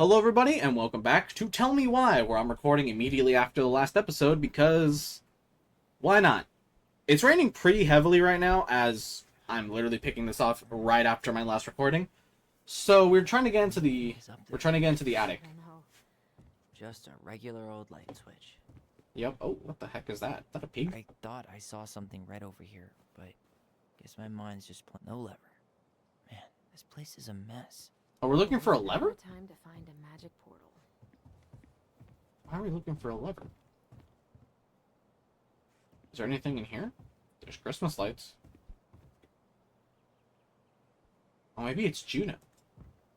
Hello everybody, and welcome back to Tell Me Why, where I'm recording immediately after the last episode, because why not? It's raining pretty heavily right now, as I'm literally picking this off right after my last recording. So we're trying to get into the attic. No, just a regular old light switch. Yep. Oh, what the heck is that? Is that a pig? I thought I saw something red over here, but guess my mind's just no lever. Man, this place is a mess. Oh, we're looking for a lever? Time to find a magic portal. Why are we looking for a lever? Is there anything in here? There's Christmas lights. Oh, maybe it's Juno.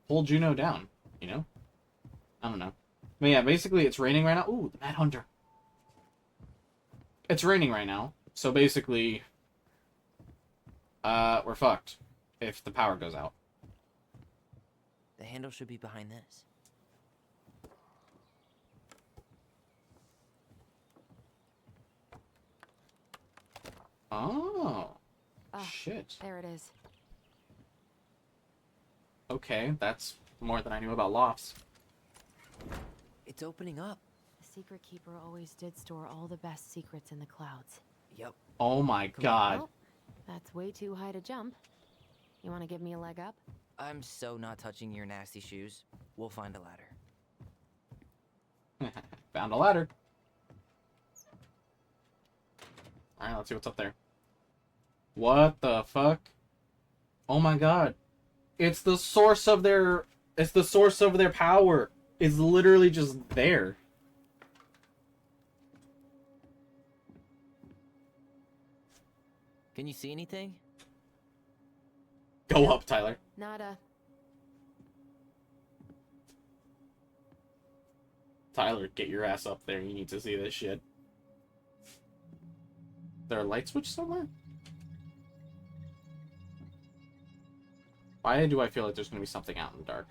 Pull Juno down, you know? I don't know. But yeah, basically it's raining right now. Ooh, the Mad Hunter. It's raining right now. So basically, we're fucked if the power goes out. The handle should be behind this. Oh. Shit. There it is. Okay, that's more than I knew about lofts. It's opening up. The secret keeper always did store all the best secrets in the clouds. Yep. Oh my god. Well, that's way too high to jump. You want to give me a leg up? I'm so not touching your nasty shoes. We'll find a ladder. Found a ladder. Alright, let's see what's up there. What the fuck? Oh my god. It's the source of their power. It's literally just there. Can you see anything? Go up, Tyler. Nada. Tyler, get your ass up there. You need to see this shit. Is there a light switch somewhere? Why do I feel like there's gonna be something out in the dark?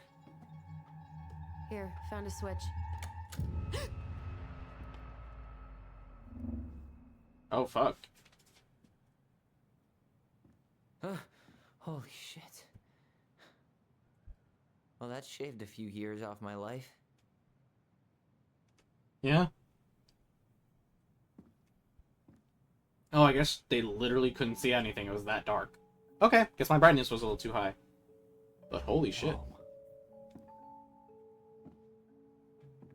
Here, found a switch. Oh, fuck. Holy shit. Well, that shaved a few years off my life. Yeah? Oh, I guess they literally couldn't see anything. It was that dark. Okay, guess my brightness was a little too high. But holy shit. Whoa.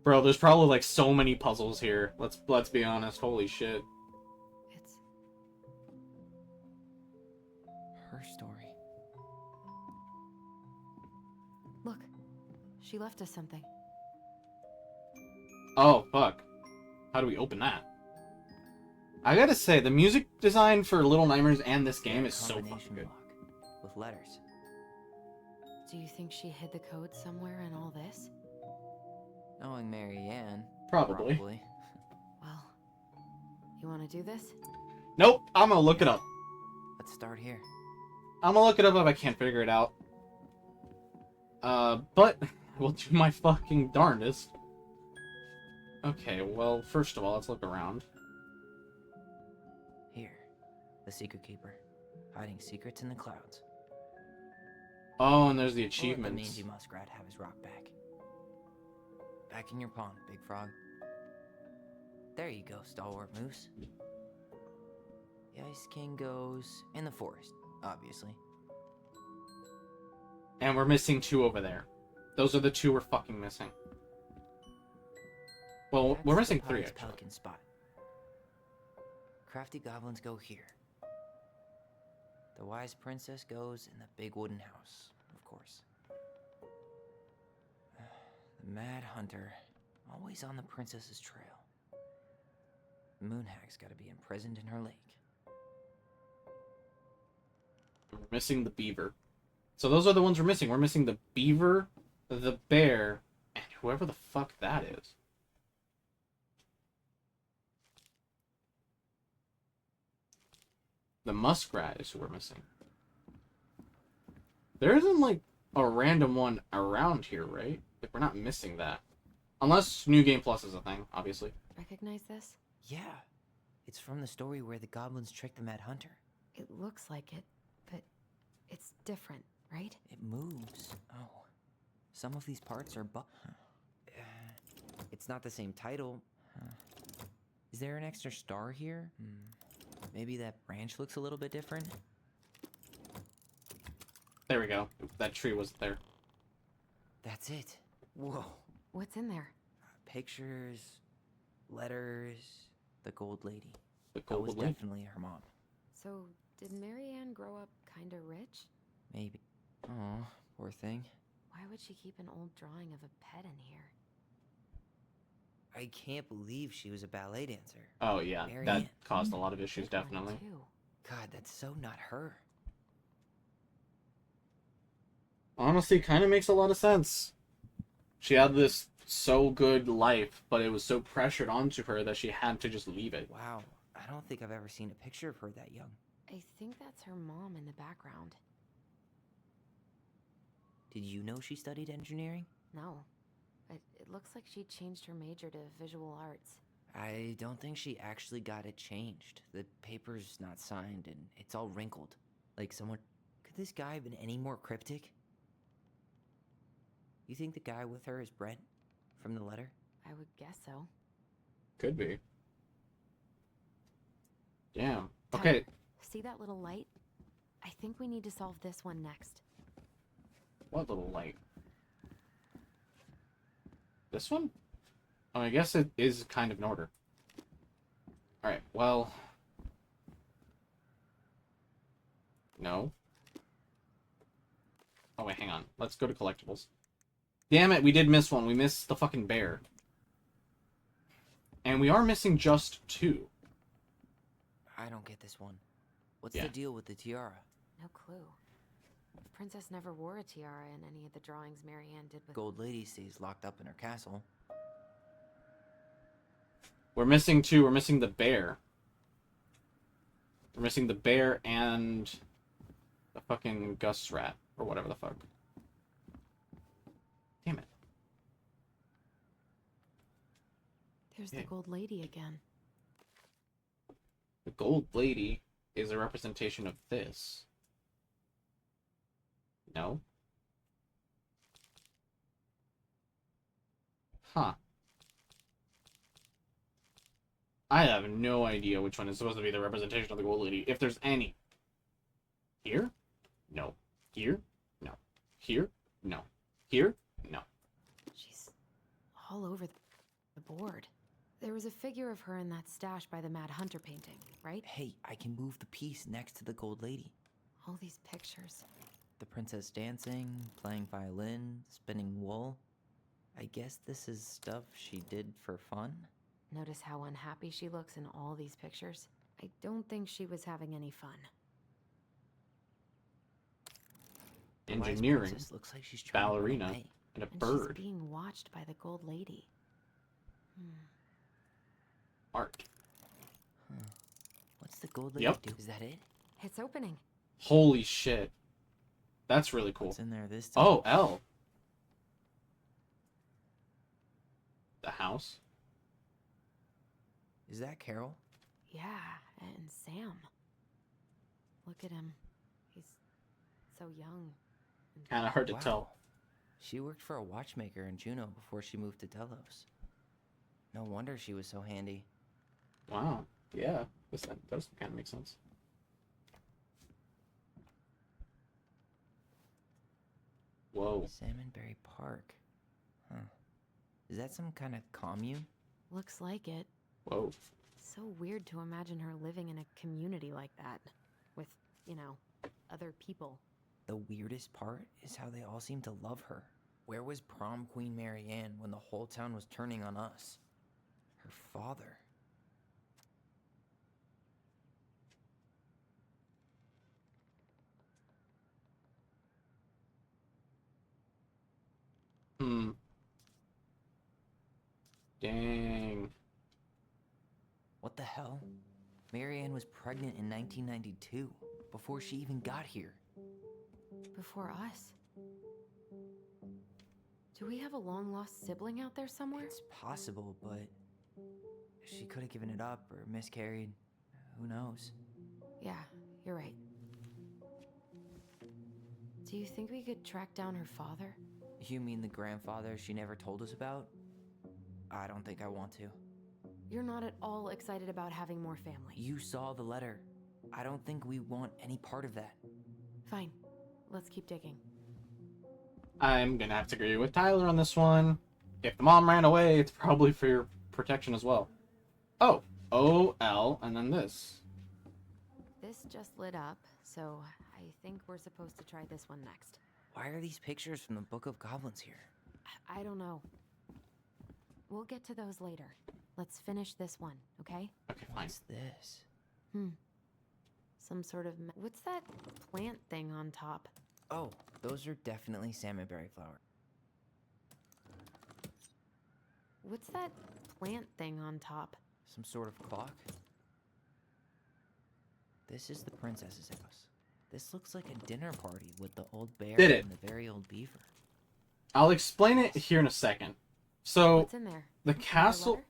Bro, there's probably like so many puzzles here. Let's be honest. Holy shit. It's Her story. look. She left us something. Oh, fuck. How do we open that? I gotta say, the music design for Little Nightmares and this game is so fucking good. Lock with letters. Do you think she hid the code somewhere in all this? Knowing Mary Ann. Probably. Well, you want to do this? Nope, I'm gonna look it up. Let's start here. I'm gonna look it up if I can't figure it out. But we'll do my fucking darndest. Okay, well, first of all, let's look around. Here. The secret keeper. Hiding secrets in the clouds. Oh, and there's the That achievements. mangy muskrat have his rock back. Back in your pond, big frog. There you go, stalwart moose. The Ice King goes in the forest, obviously. And we're missing two over there. Those are the two we're fucking missing. Well, we're That's missing the three, pirate's actually. pelican spot. Crafty goblins go here. The wise princess goes in the big wooden house, of course. The mad hunter, always on the princess's trail. The moon hag's gotta be imprisoned in her lake. We're missing the beaver. So those are the ones we're missing. We're missing the beaver, the bear, and whoever the fuck that is. The muskrat is who we're missing. There isn't, like, a random one around here, right? Like, we're not missing that. Unless New Game Plus is a thing, obviously. Recognize this? Yeah, it's from the story where the goblins tricked the mad hunter. It looks like it, but it's different, right? It moves. Oh. Some of these parts are It's not the same title. Huh. Is there an extra star here? Maybe that branch looks a little bit different? There we go. That tree was there. That's it. Whoa. What's in there? Pictures, letters, the gold lady. The That was gold lady. definitely her mom. So, did Marianne grow up kinda rich? Maybe. Oh, poor thing. Why would she keep an old drawing of a pet in here? I can't believe she was a ballet dancer. Oh yeah, Mary that Ann. caused a lot of issues, Big one, definitely. too. God, that's so not her. Honestly, kind of makes a lot of sense. She had this so good life, but it was so pressured onto her that she had to just leave it. Wow, I don't think I've ever seen a picture of her that young. I think that's her mom in the background. Did you know she studied engineering? No. But it looks like she changed her major to visual arts. I don't think she actually got it changed. The paper's not signed and it's all wrinkled. Like someone... Could this guy have been any more cryptic? You think the guy with her is Brent? From the letter? I would guess so. Could be. Damn. Tyler, Okay. see that little light? I think we need to solve this one next. What little light? This one? Oh, I guess it is kind of in order. Alright, well... No. Oh, wait, hang on. Let's go to collectibles. Damn it, we did miss one. We missed the fucking bear. And we are missing just 2. I don't get this one. What's Yeah. the deal with the tiara? No clue. The princess never wore a tiara in any of the drawings Marianne did with... Gold lady stays locked up in her castle. We're missing 2. We're missing the bear. We're missing the bear and the fucking Gus rat. Or whatever the fuck. Damn it. There's Yeah. the gold lady again. The gold lady is a representation of this. No? Huh. I have no idea which one is supposed to be the representation of the gold lady, if there's any. Here? No. Here? No. Here? No. Here? No. She's all over the board. There was a figure of her in that stash by the Mad Hunter painting, right? Hey, I can move the piece next to the gold lady. All these pictures. The princess dancing, playing violin, spinning wool. I guess this is stuff she did for fun? Notice how unhappy she looks in all these pictures? I don't think she was having any fun. The wise Engineering, princess looks like she's trying to run ballerina, away. and a And bird. she's being watched by the gold lady. Art. What's the gold lady Yep. do? Is that it? It's opening. Holy shit. That's really cool. What's in there this time? Oh, L. The house. Is that Carol? Yeah, and Sam. Look at him. He's so young. Kind of hard to Wow. tell. She worked for a watchmaker in Juneau before she moved to Delos. No wonder she was so handy. Wow. Yeah. That does kind of make sense. Whoa. Salmonberry Park. Huh. Is that some kind of commune? Looks like it. Whoa. So weird to imagine her living in a community like that. With, other people. The weirdest part is how they all seem to love her. Where was prom queen Marianne when the whole town was turning on us? Her father. Hmm. Dang. What the hell? Marianne was pregnant in 1992, before she even got here. Before us. Do we have a long-lost sibling out there somewhere? It's possible, but she could have given it up or miscarried. Who knows? Yeah, you're right. Do you think we could track down her father? You mean the grandfather she never told us about? I don't think I want to. You're not at all excited about having more family. You saw the letter. I don't think we want any part of that. Fine. Let's keep digging. I'm gonna have to agree with Tyler on this one. If the mom ran away, it's probably for your protection as well. Oh, O-L, and then this. This just lit up, so I think we're supposed to try this one next. Why are these pictures from the Book of Goblins here? I don't know. We'll get to those later. Let's finish this one, okay? Okay, fine. What's this? Some sort of... What's that plant thing on top? Oh, those are definitely salmonberry flower. What's that plant thing on top? Some sort of clock? This is the princess's house. This looks like a dinner party with the old bear Did it? and the very old beaver. I'll explain it here in a second. So, What's in there? the Another castle... letter?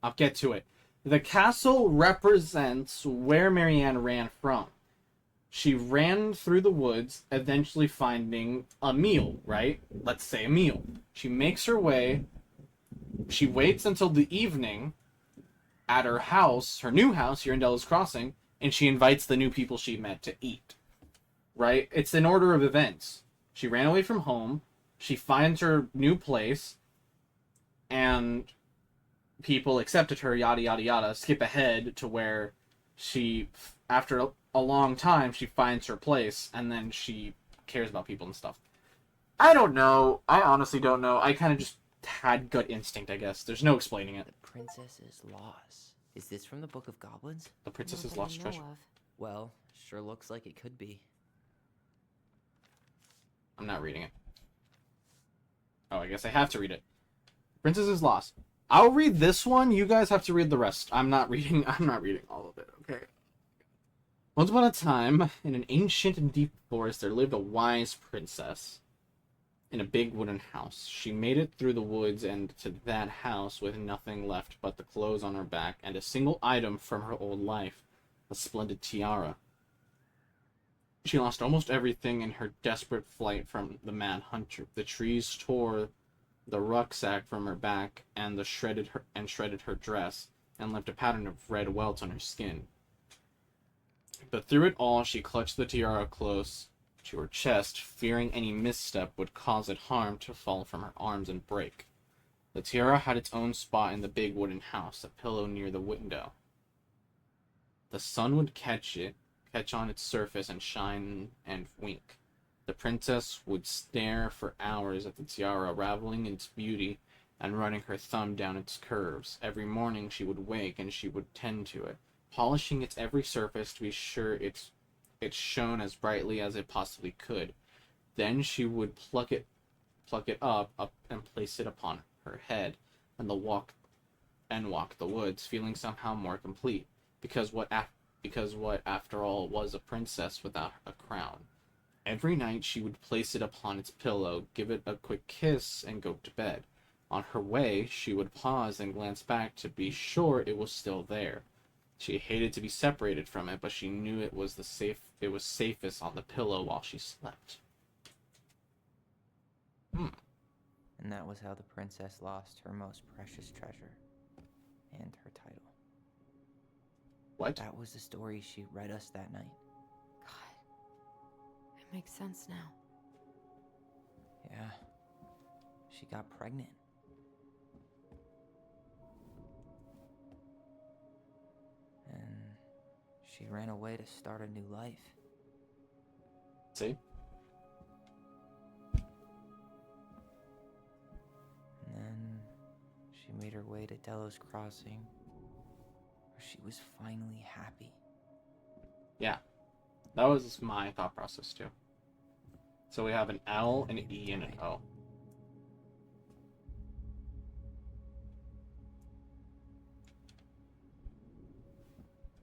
I'll get to it. The castle represents where Marianne ran from. She ran through the woods, eventually finding a meal, right? Let's say a meal. She makes her way. She waits until the evening at her house, her new house here in Delos Crossing, and she invites the new people she met to eat. Right? It's an order of events. She ran away from home. She finds her new place, and people accepted her, yada, yada, yada. Skip ahead to where she, after a long time, she finds her place, and then she cares about people and stuff. I don't know. I honestly don't know. I kind of just had gut instinct, I guess. There's no explaining it. The princess's loss. Is this from the Book of Goblins? The Princess's Not that I Lost know Treasure. of. Well, sure looks like it could be. I'm not reading it. Oh, I guess I have to read it. Princess's Lost. I'll read this one. You guys have to read the rest. I'm not reading all of it, okay? Once upon a time, in an ancient and deep forest, there lived a wise princess in a big wooden house. She made it through the woods and to that house with nothing left but the clothes on her back and a single item from her old life, a splendid tiara. She lost almost everything in her desperate flight from the mad hunter. The trees tore the rucksack from her back and shredded her dress and left a pattern of red welts on her skin. But through it all, she clutched the tiara close to her chest, fearing any misstep would cause it harm to fall from her arms and break. The tiara had its own spot in the big wooden house, a pillow near the window. The sun would catch on its surface and shine and wink. The princess would stare for hours at the tiara, reveling in its beauty and running her thumb down its curves. Every morning she would wake and she would tend to it, polishing its every surface to be sure it shone as brightly as it possibly could. Then she would pluck it up and place it upon her head, and walk the woods, feeling somehow more complete, because what after all was a princess without a crown. Every night she would place it upon its pillow, give it a quick kiss, and go to bed. On her way, she would pause and glance back to be sure it was still there. She hated to be separated from it, but she knew it was safest on the pillow while she slept. And that was how the princess lost her most precious treasure and her title. What? That was the story she read us that night. God. It makes sense now. Yeah. She got pregnant. And she ran away to start a new life. See? And then she made her way to Delos Crossing, where she was finally happy. Yeah. That was my thought process too. So we have an L, an E, and an O.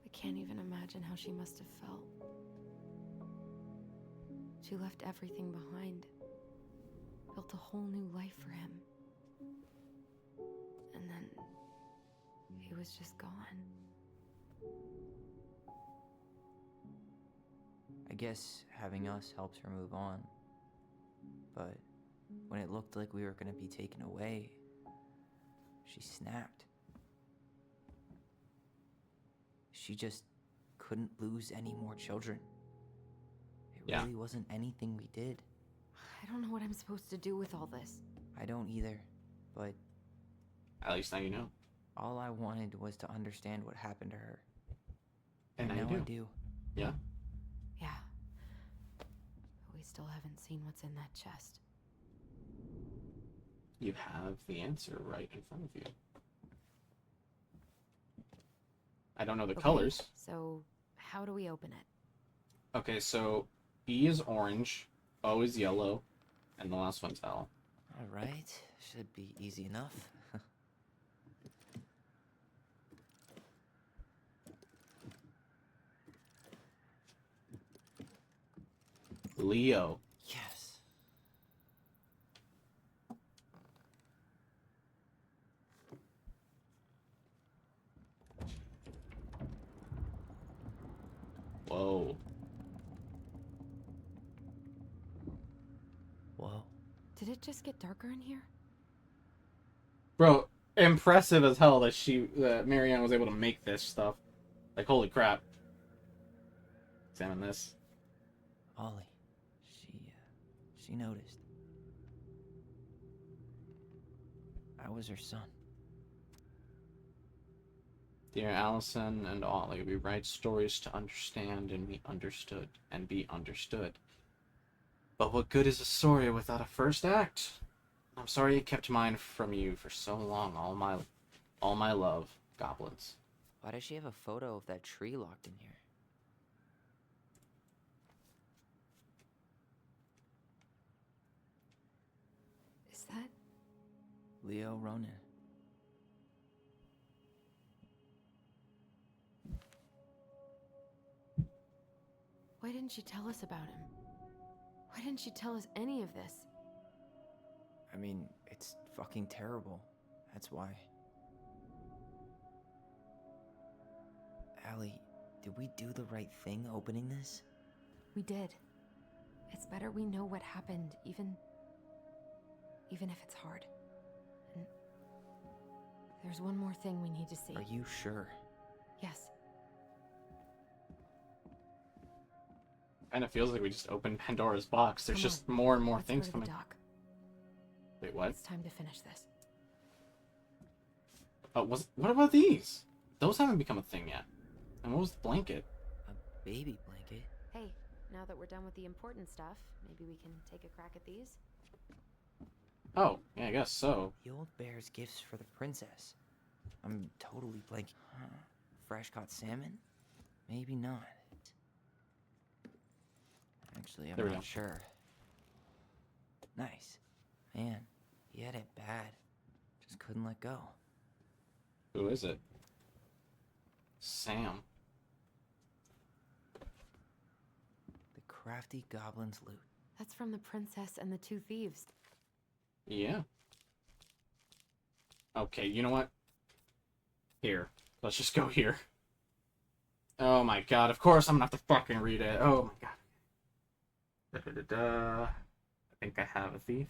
I can't even imagine how she must have felt. She left everything behind, built a whole new life for him. And then he was just gone. I guess having us helped her move on. But when it looked like we were going to be taken away, She snapped. She just couldn't lose any more children. It Yeah. really wasn't anything we did. I don't know what I'm supposed to do with all this. I don't either, but At least now you know. all I wanted was to understand what happened to her. And now now you I do. do. Yeah. But we still haven't seen what's in that chest. You have the answer right in front of you. I don't know the Okay, colors. So, how do we open it? Okay, so E is orange, O is yellow, and the last one's L. Alright, should be easy enough. Leo. Yes. Whoa. Whoa. Did it just get darker in here? Bro, impressive as hell that Marianne was able to make this stuff. Like, holy crap. Examine this. Ollie. She noticed. I was her son. Dear Allison and Ollie, we write stories to understand and be understood and be understood. But what good is a story without a first act? I'm sorry I kept mine from you for so long. All my love, goblins. Why does she have a photo of that tree locked in here? Is that... Leo Ronan. Why didn't she tell us about him? Why didn't she tell us any of this? I mean, it's fucking terrible. That's why. Allie, did we do the right thing opening this? We did. It's better we know what happened, even if it's hard. And there's one more thing we need to see. Are you sure? Yes. Kind of feels like we just opened Pandora's box. There's Come just on. more and more Let's things go to the coming. dock. Wait, what? It's time to finish this. Oh, what about these? Those haven't become a thing yet. And what was the blanket? A baby blanket? Hey, now that we're done with the important stuff, maybe we can take a crack at these? Oh, yeah, I guess so. The old bear's gifts for the princess. I'm totally blanking. Huh. Fresh caught salmon? Maybe not. Actually, I'm There we go. not sure. Nice. Man, he had it bad. Just couldn't let go. Who is it? Sam. The crafty goblin's loot. That's from the princess and the two thieves. Yeah. Okay, you know what? Here. Let's just go here. Oh my god, of course I'm gonna have to fucking read it. Oh my god. Da-da-da-da. I think I have a thief.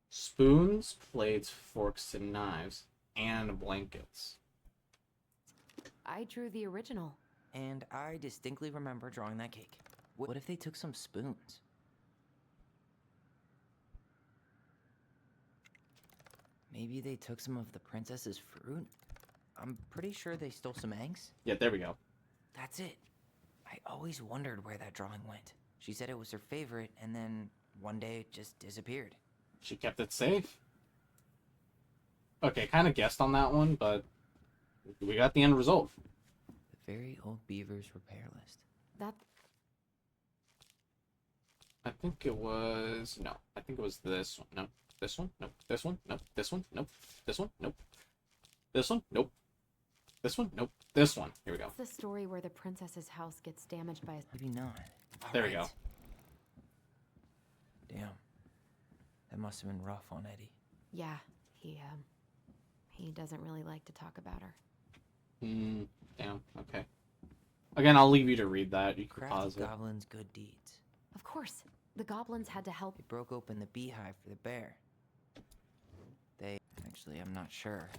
Spoons, plates, forks, and knives, and blankets. I drew the original. And I distinctly remember drawing that cake. What if they took some spoons? Maybe they took some of the princess's fruit? I'm pretty sure they stole some eggs. Yeah, there we go. That's it. I always wondered where that drawing went. She said it was her favorite, and then one day it just disappeared. She kept it safe. Okay, kind of guessed on that one, but we got the end result. The very old beaver's repair list. That... I think it was... No, I think it was this one. No, this one? Nope. This one? Nope. This one? Nope. This one? Nope. This one? Nope. This one? Nope. This one. Here we go. It's the story where the princess's house gets damaged by a... Maybe not. There we go. Damn. That must have been rough on Eddie. Yeah, he doesn't really like to talk about her. Damn. Okay. Again, I'll leave you to read that. You can Crafty pause it. goblins' good deeds. Of course. The goblins had to help. They broke open the beehive for the bear. Actually, I'm not sure.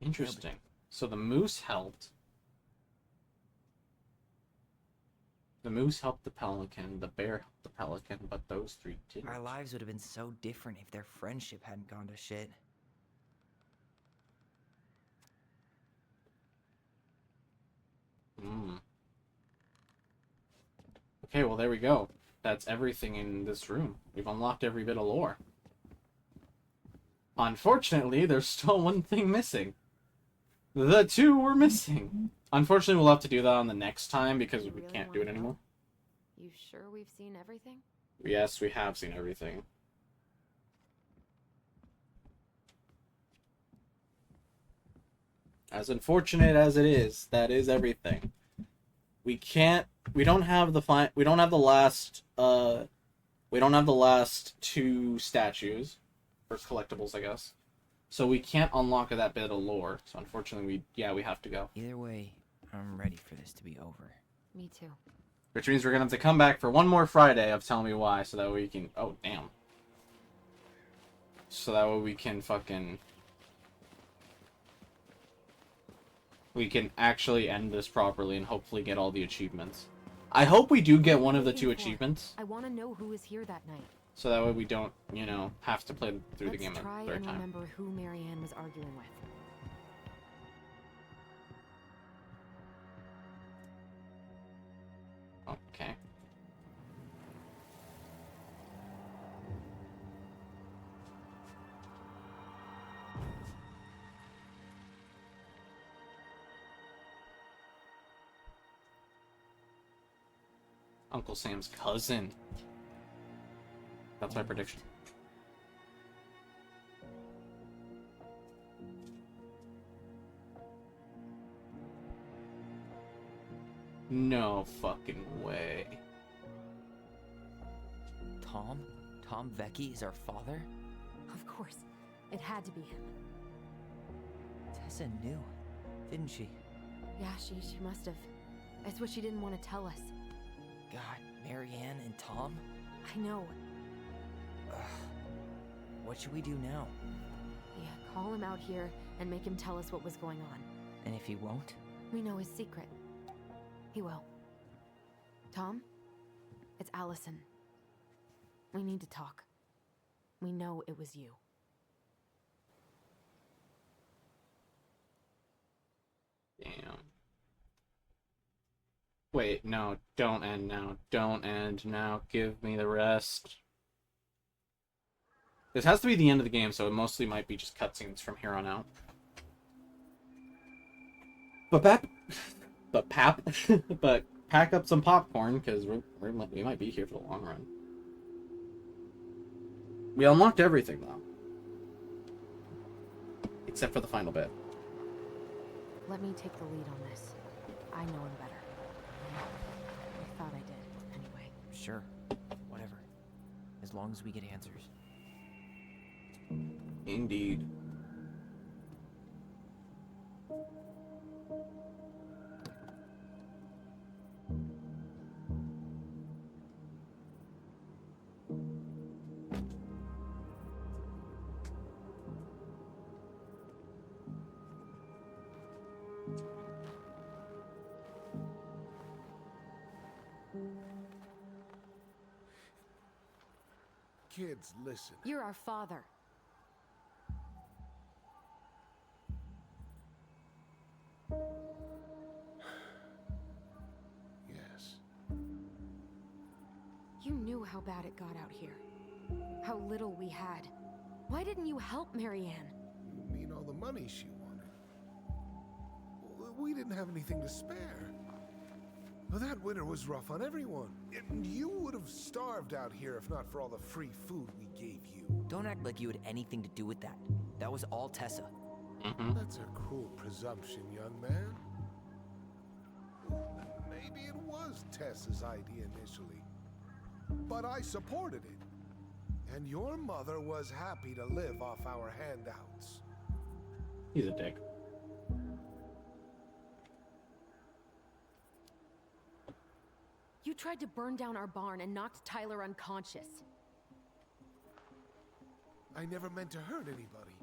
Interesting. So the moose helped. The moose helped the pelican, the bear helped the pelican, but those three didn't. Our lives would have been so different if their friendship hadn't gone to shit. Okay, well, there we go. That's everything in this room. We've unlocked every bit of lore. Unfortunately, there's still one thing missing. The two were missing. Unfortunately, we'll have to do that on the next time because we can't do it anymore. You sure we've seen everything? Yes, we have seen everything. As unfortunate as it is, that is everything. We don't have the last two statues or collectibles, I guess. So we can't unlock that bit of lore. So unfortunately, we have to go. Either way, I'm ready for this to be over. Me too. Which means we're gonna have to come back for one more Friday of Tell Me Why, so that way we can. Oh damn. So that way we can we can actually end this properly and hopefully get all the achievements. I hope we do get one of the two achievements. I want to know who was here that night. So that way we don't, have to play through the game a Try third and time. remember who Marianne was arguing with. Okay. Uncle Sam's cousin. That's my prediction. No fucking way. Tom? Tom Vecchi is our father? Of course. It had to be him. Tessa knew, didn't she? Yeah, she must have. It's what she didn't want to tell us. God, Marianne and Tom? I know. Ugh. What should we do now? Yeah, call him out here and make him tell us what was going on. And if he won't? We know his secret. He will. Tom? It's Allison. We need to talk. We know it was you. Damn. Wait, no, don't end now. Don't end now. Give me the rest. This has to be the end of the game, so it mostly might be just cutscenes from here on out. But pack up some popcorn, because we might be here for the long run. We unlocked everything, though. Except for the final bit. Let me take the lead on this. I know him better. I thought I did, anyway. Sure. Whatever. As long as we get answers. Indeed. Kids, listen. You're our father. Yes. You knew how bad it got out here. How little we had. Why didn't you help Marianne? You mean all the money she wanted? We didn't have anything to spare. Well, that winter was rough on everyone. And you would have starved out here if not for all the free food we gave you. Don't act like you had anything to do with that. That was all Tessa. That's a cruel presumption, young man. Maybe it was Tessa's idea initially. But I supported it. And your mother was happy to live off our handouts. He's a dick. You tried to burn down our barn and knocked Tyler unconscious. I never meant to hurt anybody.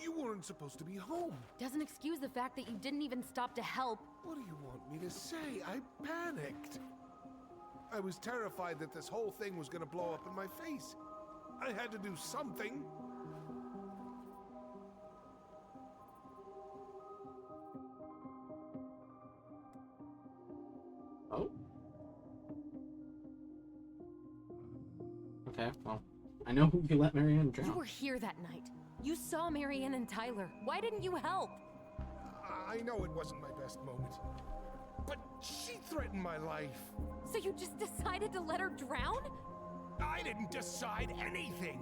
You weren't supposed to be home. Doesn't excuse the fact that you didn't even stop to help. What do you want me to say? I panicked. I was terrified that this whole thing was gonna blow up in my face. I had to do something. Oh. Okay, well, I know you let Marianne drown. You were here that night. You saw Marianne and Tyler. Why didn't you help? I know it wasn't my best moment, but she threatened my life. So you just decided to let her drown? I didn't decide anything.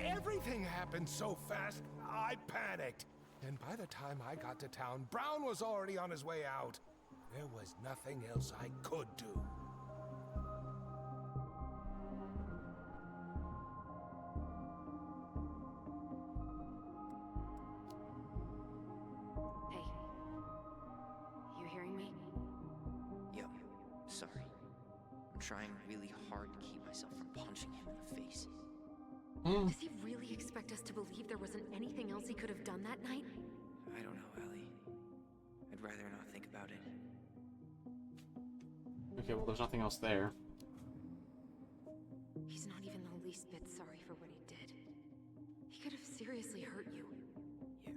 Everything happened so fast, I panicked. And by the time I got to town, Brown was already on his way out. There was nothing else I could do. Hey. You hearing me? Yo, sorry. I'm trying really hard to keep myself from punching him in the face. Does he really expect us to believe there wasn't anything else he could have done that night? I don't know, Ellie. I'd rather not think about it. Okay, well, there's nothing else there. He's not even the least bit sorry for what he did. He could have seriously hurt you. Yeah,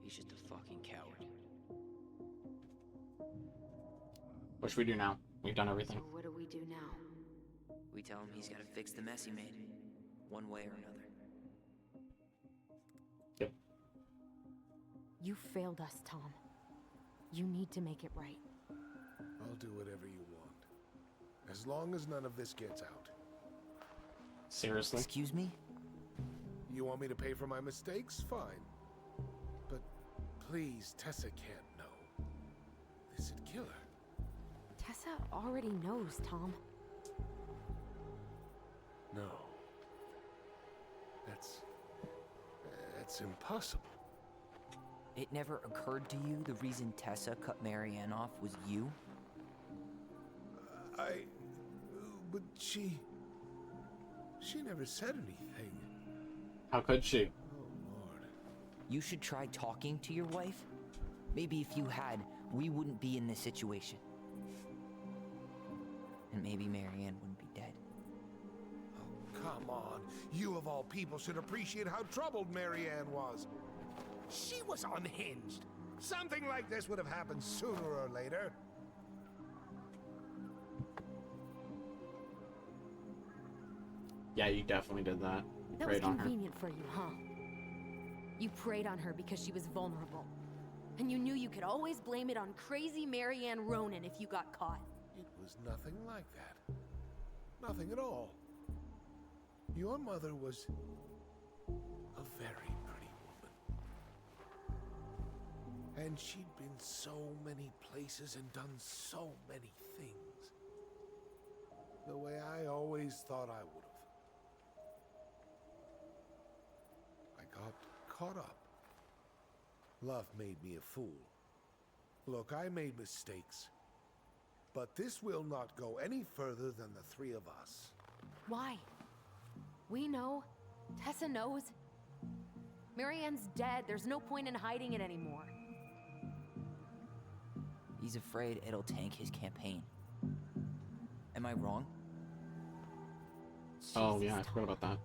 he's just a fucking coward. What should we do now? We've done everything. So what do we do now? We tell him he's gotta fix the mess he made, one way or another. Yep. You failed us, Tom. You need to make it right. I'll do whatever you want. As long as none of this gets out. Seriously? Excuse me? You want me to pay for my mistakes? Fine. But please, Tessa can't know. This'd kill her. Tessa already knows, Tom. No. That's impossible. It never occurred to you the reason Tessa cut Marianne off was you? But she never said anything. How could she? Oh, Lord. You should try talking to your wife. Maybe if you had, we wouldn't be in this situation. And maybe Marianne wouldn't be dead. Oh, come on. You of all people should appreciate how troubled Marianne was. She was unhinged. Something like this would have happened sooner or later. Yeah, you definitely did that. You That was preyed on her. convenient for you, huh? You preyed on her because she was vulnerable. And you knew you could always blame it on crazy Marianne Ronan if you got caught. It was nothing like that. Nothing at all. Your mother was a very pretty woman. And she'd been so many places and done so many things. The way I always thought I would have. I got caught up. Love made me a fool. Look, I made mistakes. But this will not go any further than the three of us. Why? We know. Tessa knows. Marianne's dead. There's no point in hiding it anymore. He's afraid it'll tank his campaign. Am I wrong? Oh, yeah, I Jesus, forgot about that.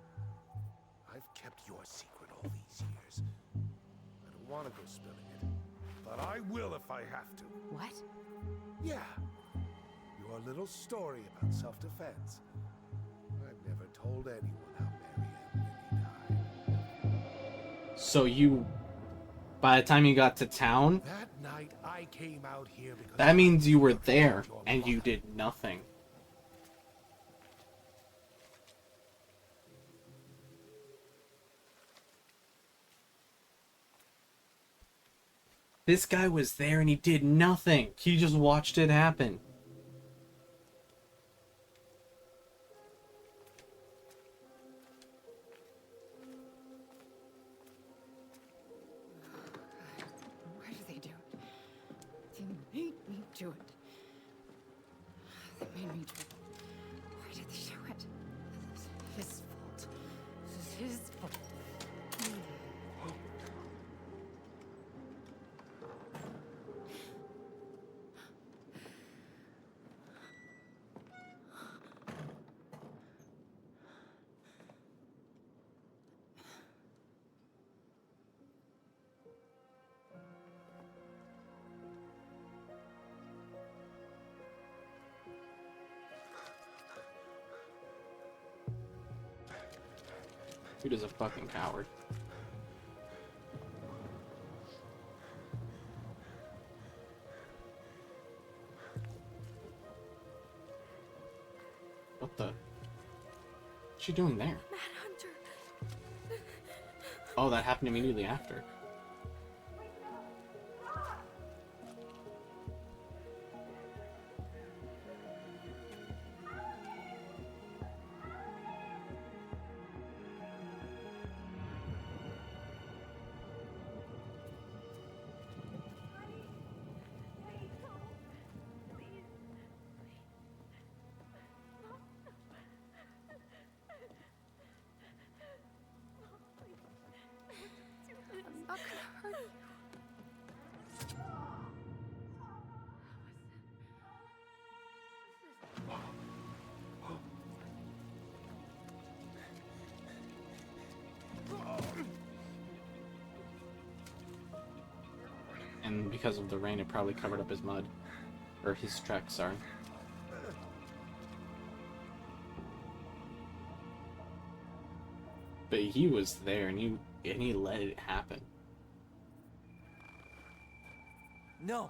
I've kept your secret all these years. I don't want to go spilling it, but I will if I have to. What? Yeah, your little story about self-defense. I've never told anyone how Marianne really died. So you, by the time you got to town, That night I came out here because that means you were there your and you mother. did nothing. This guy was there and he did nothing. He just watched it happen. Why do they do it? They made me do it. They made me to. Why did they do it? This is his fault. This is his fault. Dude is a fucking coward. What the? What's she doing there? Mad Hunter. Oh, that happened immediately after. I'm not gonna hurt you. And because of the rain, it probably covered up his mud. Or his tracks, sorry. But he was there, and he let it happen. No.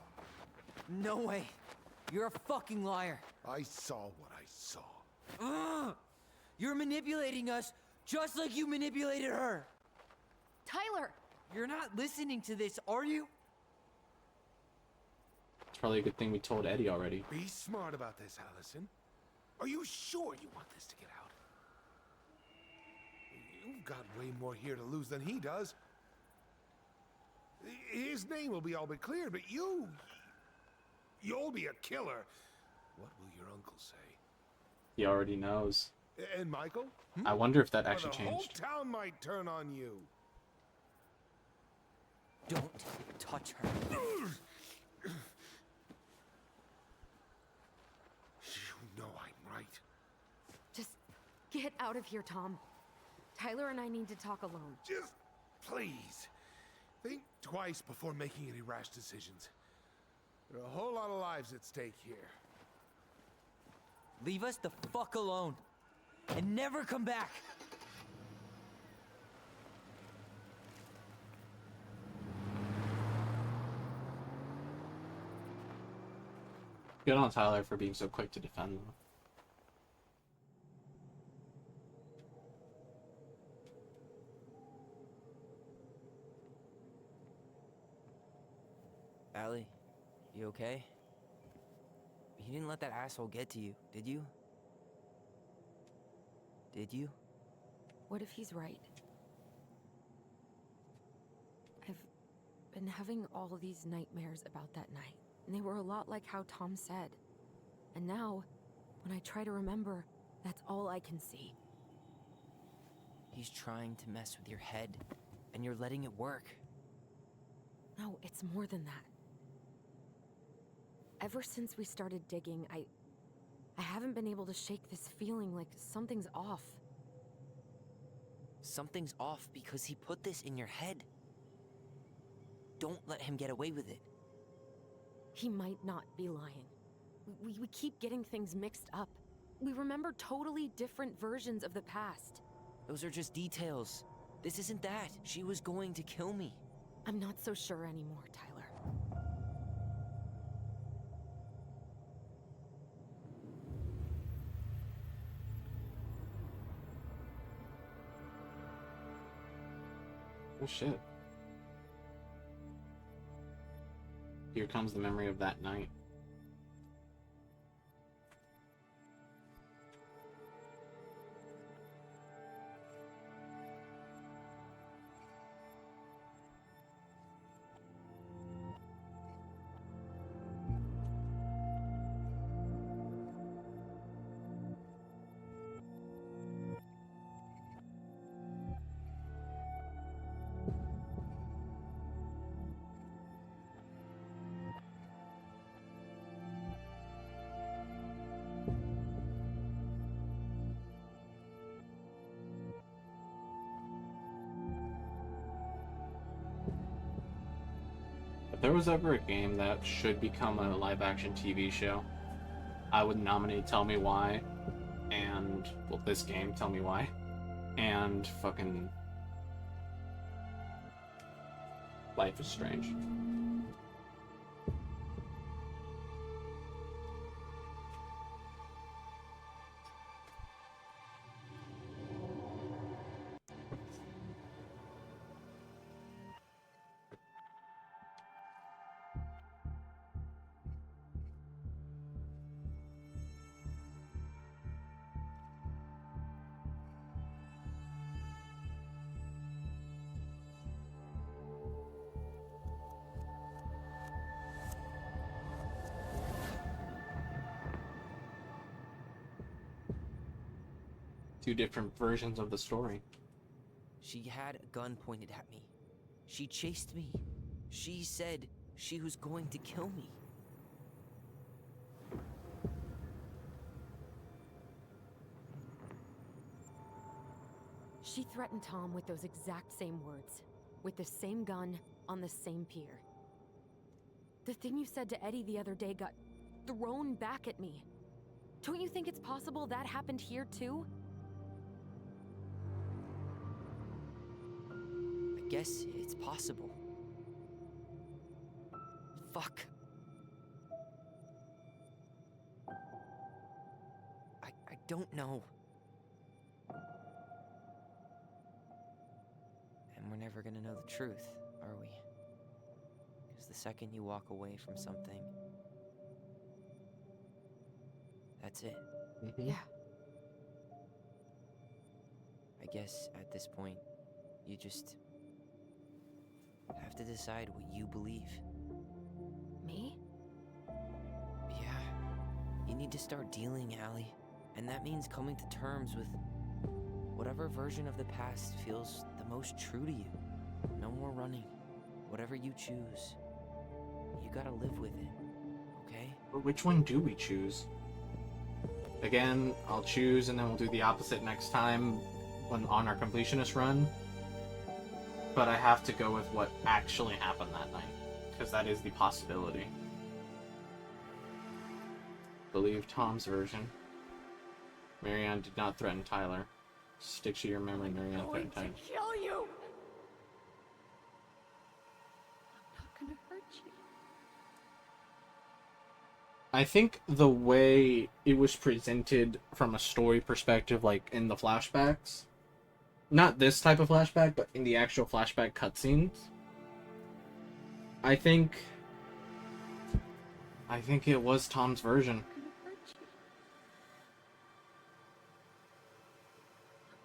No way. You're a fucking liar. I saw what I saw. Ugh! You're manipulating us just like you manipulated her. Tyler! You're not listening to this, are you? It's probably a good thing we told Eddie already. Be smart about this, Allison. Are you sure you want this to get out? You've got way more here to lose than he does. His name will be all but cleared, but you'll be a killer. What will your uncle say? He already knows. And Michael? I wonder if that Or actually the whole changed. town might turn on you. Don't touch her. You know I'm right. Just get out of here, Tom. Tyler and I need to talk alone. Just please think twice before making any rash decisions. There are a whole lot of lives at stake here. Leave us the fuck alone. And never come back. Good on Tyler for being so quick to defend them. Allie, you okay? You didn't let that asshole get to you, did you? Did you? What if he's right? I've been having all these nightmares about that night, and they were a lot like how Tom said. And now, when I try to remember, that's all I can see. He's trying to mess with your head, and you're letting it work. No, it's more than that. Ever since we started digging, I haven't been able to shake this feeling like something's off. Something's off because he put this in your head. Don't let him get away with it. He might not be lying. We keep getting things mixed up. We remember totally different versions of the past. Those are just details. This isn't that. She was going to kill me. I'm not so sure anymore, Tyler. Oh shit. Here comes the memory of that night. If there was ever a game that should become a live-action TV show, I would nominate Tell Me Why, and, well, this game, Tell Me Why, and fucking Life is Strange. Two different versions of the story. She had a gun pointed at me. She chased me. She said she was going to kill me. She threatened Tom with those exact same words, with the same gun, on the same pier. The thing you said to Eddie the other day got thrown back at me. Don't you think it's possible that happened here too? I guess it's possible. Fuck. I don't know. And we're never gonna know the truth, are we? Because the second you walk away from something, that's it. Yeah. I guess at this point, you just have to decide what you believe. Me? Yeah. You need to start dealing, Allie. And that means coming to terms with whatever version of the past feels the most true to you. No more running. Whatever you choose, you gotta live with it, okay? But which one do we choose? Again, I'll choose and then we'll do the opposite next time when on our completionist run. But I have to go with what actually happened that night, because that is the possibility. Believe Tom's version. Marianne did not threaten Tyler. Stick to your memory, Marianne threatened Tyler. Kill you! I'm not gonna hurt you. I think the way it was presented from a story perspective, like in the flashbacks, not this type of flashback, but in the actual flashback cutscenes, I think it was Tom's version. I'm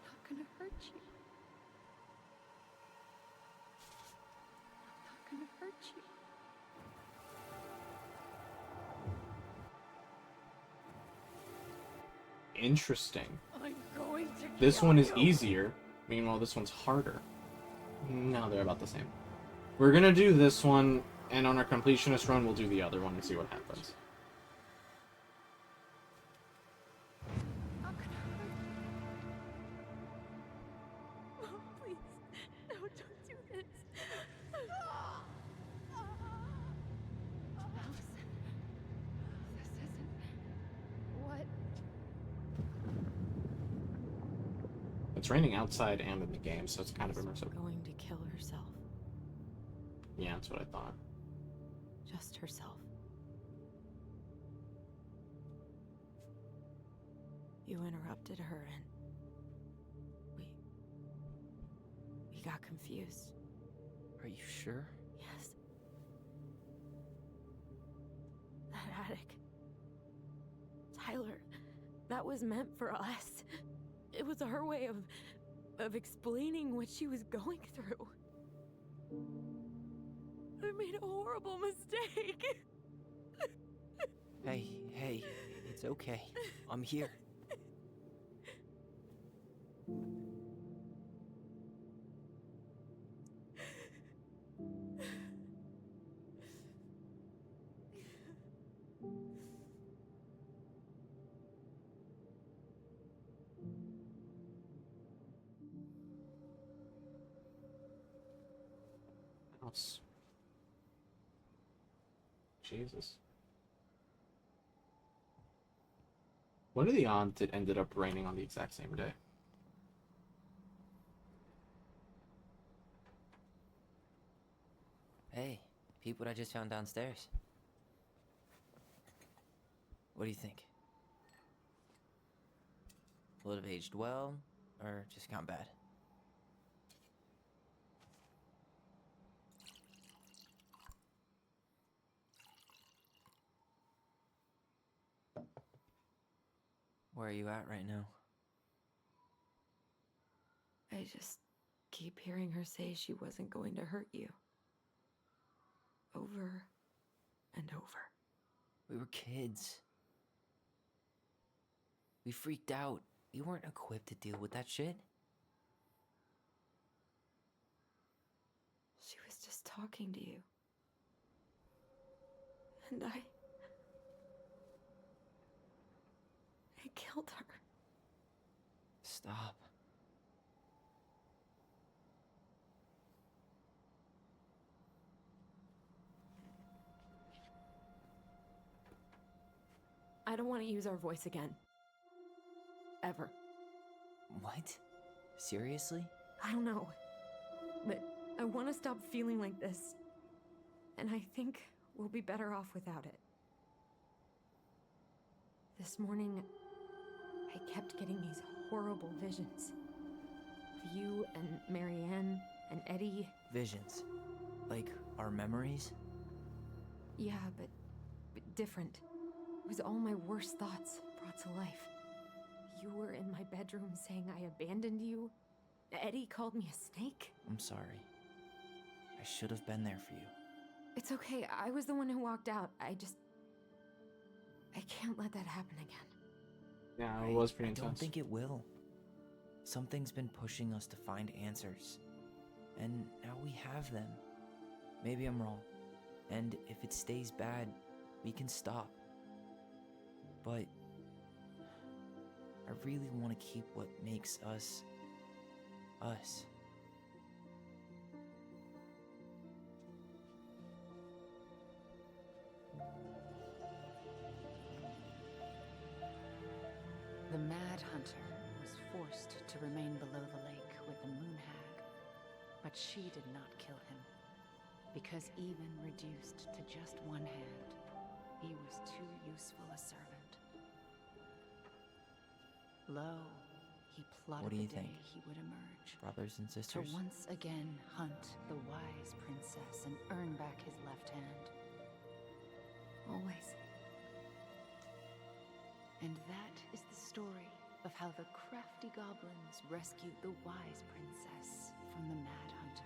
not gonna hurt you. I'm not gonna hurt you. Interesting. I'm going to This kill one is you. easier. Meanwhile, this one's harder. No, they're about the same. We're gonna do this one, and on our completionist run, we'll do the other one and see what happens. I'm not gonna hurt you. Oh, please. No, don't do this. Mouse. This isn't what. It's raining outside and in the game, so it's kind of immersive. Going to kill herself. Yeah, that's what I thought. Just herself. You interrupted her and we got confused. Are you sure? Yes. That attic. Tyler, that was meant for us. It was her way of explaining what she was going through. I made a horrible mistake. Hey, it's okay. I'm here. House. Jesus. What are the odds it ended up raining on the exact same day? Hey, peep what I just found downstairs. What do you think? Will it have aged well, or just gone bad? Where are you at right now? I just keep hearing her say she wasn't going to hurt you. Over and over. We were kids. We freaked out. We weren't equipped to deal with that shit. She was just talking to you. And I killed her. Stop. I don't want to use our voice again. Ever. What? Seriously? I don't know. But I want to stop feeling like this. And I think we'll be better off without it. This morning, I kept getting these horrible visions. Of you and Marianne and Eddie. Visions? Like our memories? Yeah, but different. It was all my worst thoughts brought to life. You were in my bedroom saying I abandoned you. Eddie called me a snake. I'm sorry. I should have been there for you. It's okay. I was the one who walked out. I can't let that happen again. Yeah, it was pretty I intense. don't think it will. Something's been pushing us to find answers. And now we have them. Maybe I'm wrong. And if it stays bad, we can stop. But I really want to keep what makes us, us. The Mad Hunter was forced to remain below the lake with the Moon Hag, but she did not kill him, because even reduced to just one hand, he was too useful a servant. Lo, he plotted What do you the day think? he would emerge, Brothers and to sisters? once again hunt the wise princess and earn back his left hand. Always. And that is the story of how the crafty goblins rescued the wise princess from the Mad Hunter.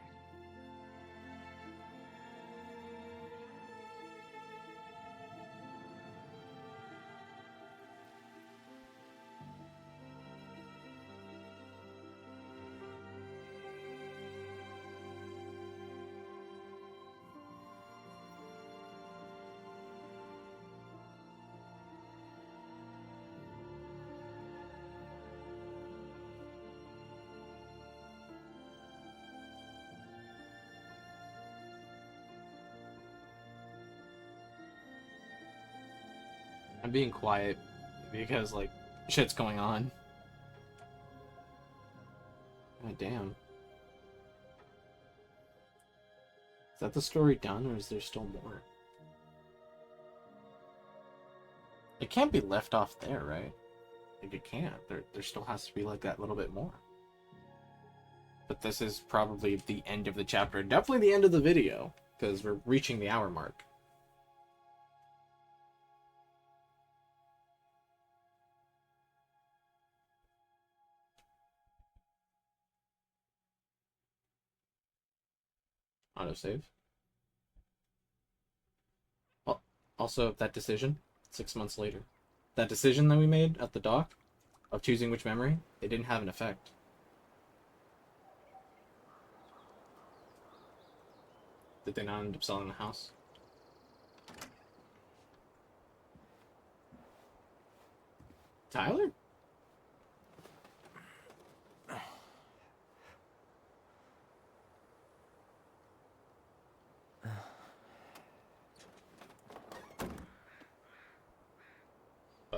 I'm being quiet because, like, shit's going on. God damn. Is that the story done, or is there still more? It can't be left off there, right? Like, it can't. There still has to be, like, that little bit more. But this is probably the end of the chapter. Definitely the end of the video, because we're reaching the hour mark. Autosave. Well, also, that decision, 6 months later. That decision that we made at the dock, of choosing which memory, it didn't have an effect. Did they not end up selling the house? Tyler?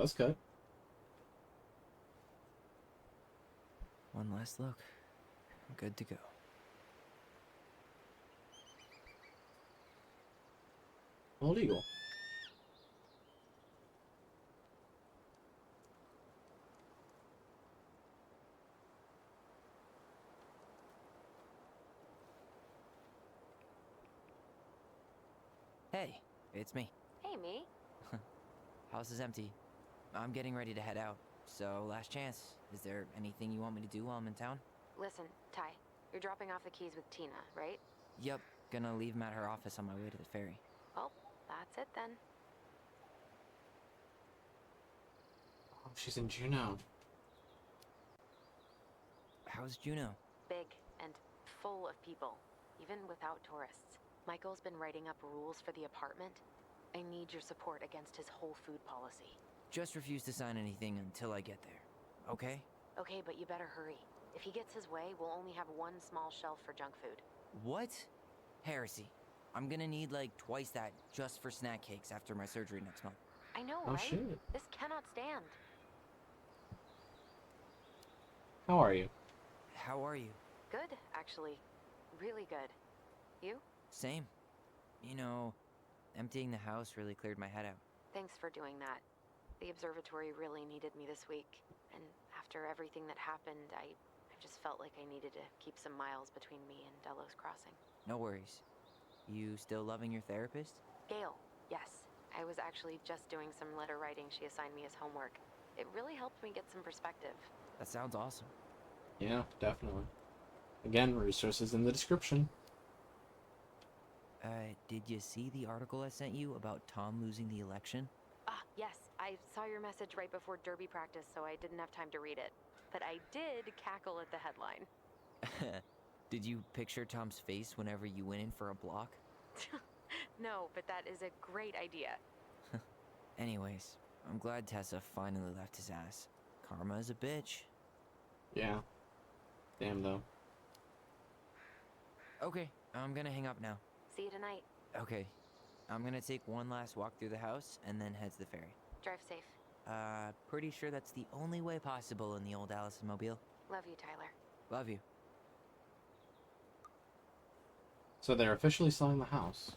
Buzz cut. One last look. Good to go. Bald eagle. Hey, it's me. Hey, me. House is empty. I'm getting ready to head out. So, last chance. Is there anything you want me to do while I'm in town? Listen, Ty, you're dropping off the keys with Tina, right? Yep, gonna leave them at her office on my way to the ferry. Well, that's it then. Oh, she's in Juneau. How's Juneau? Big and full of people, even without tourists. Michael's been writing up rules for the apartment. I need your support against his whole food policy. Just refuse to sign anything until I get there. Okay? Okay, but you better hurry. If he gets his way, we'll only have one small shelf for junk food. What? Heresy. I'm gonna need like twice that just for snack cakes after my surgery next month. I know, Oh, right? shit. This cannot stand. How are you? How are you? Good, actually. Really good. You? Same. You know, emptying the house really cleared my head out. Thanks for doing that. The observatory really needed me this week. And after everything that happened, I just felt like I needed to keep some miles between me and Delos Crossing. No worries. You still loving your therapist? Gail, yes. I was actually just doing some letter writing she assigned me as homework. It really helped me get some perspective. That sounds awesome. Yeah, definitely. Again, resources in the description. Did you see the article I sent you about Tom losing the election? Ah, yes. I saw your message right before derby practice, so I didn't have time to read it. But I did cackle at the headline. Did you picture Tom's face whenever you went in for a block? No, but that is a great idea. Anyways, I'm glad Tessa finally left his ass. Karma is a bitch. Yeah. Damn, though. Okay, I'm gonna hang up now. See you tonight. Okay, I'm gonna take one last walk through the house and then head to the ferry. Drive safe. Pretty sure that's the only way possible in the old Allison Mobile. Love you, Tyler. Love you. So they're officially selling the house.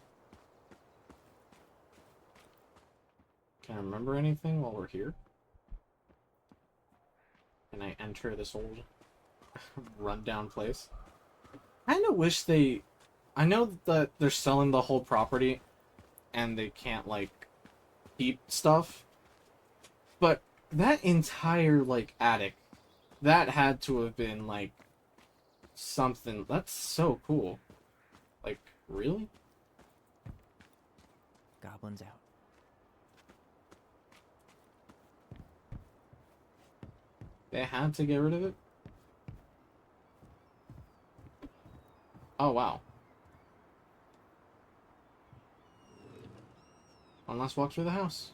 Can I remember anything while we're here? Can I enter this old rundown place? I kinda wish they... I know that they're selling the whole property and they can't, like, keep stuff. But that entire, like, attic, that had to have been, like, something... That's so cool. Like, really? Goblins out. They had to get rid of it? Oh, wow. One last walk through the house.